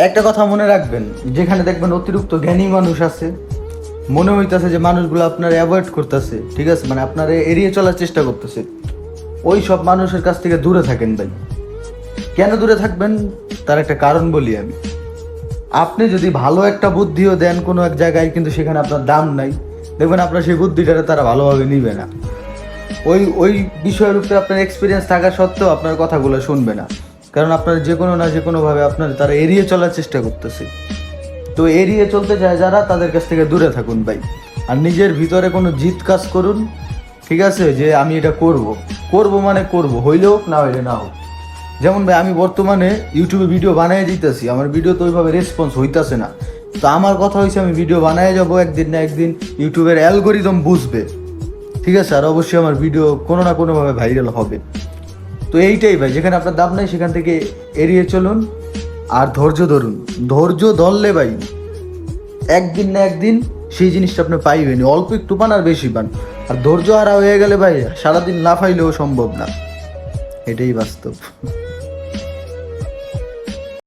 একটা কথা মনে রাখবেন, যেখানে দেখবেন অতিরিক্ত জ্ঞানী মানুষ আছে, মনে হইতেছে যে মানুষগুলো আপনার অ্যাভয়েড করতেছে, ঠিক আছে, মানে আপনার এড়িয়ে চলার চেষ্টা করতেছে, ওই সব মানুষের কাছ থেকে দূরে থাকেন ভাই। কেন দূরে থাকবেন তার একটা কারণ বলি আমি। আপনি যদি ভালো একটা বুদ্ধিও দেন কোনো এক জায়গায়, কিন্তু সেখানে আপনার দাম নাই, দেখবেন আপনার সেই বুদ্ধিটাকে তারা ভালোভাবে নিবে না। ওই ওই বিষয়ের উপরে আপনার এক্সপিরিয়েন্স থাকা সত্ত্বেও আপনার কথাগুলো শুনবে না, কারণ আপনার যে কোনো না যে কোনোভাবে আপনার তারা এড়িয়ে চলার চেষ্টা করতেছে। তো এড়িয়ে চলতে চায় যারা, তাদের কাছ থেকে দূরে থাকুন ভাই। আর নিজের ভিতরে কোনো জিত কাজ করুন, ঠিক আছে, যে আমি এটা করব, করব মানে করব, হইলে হোক না হইলে না হোক। যেমন ভাই আমি বর্তমানে ইউটিউবে ভিডিও বানিয়ে দিতেছি, আমার ভিডিও তো ওইভাবে রেসপন্স হইতেছে না। তো আমার কথা হয়েছে আমি ভিডিও বানিয়ে যাব, একদিন না একদিন ইউটিউবের অ্যালগোরিদম বুঝবে, ঠিক আছে, আর অবশ্যই আমার ভিডিও কোনো না কোনোভাবে ভাইরাল হবে। তো এইটাই ভাই, যেখানে আপনার দাম নাই সেখান থেকে এড়িয়ে চলুন। আর ধৈর্য ধরুন, ধৈর্য ধরলে ভাই একদিন না একদিন সেই জিনিসটা আপনি পাইবেন, অল্প একটু পান আর বেশি পান। আর ধৈর্য হারা হয়ে গেলে ভাই সারাদিন না পাইলেও সম্ভব না, এটাই বাস্তব।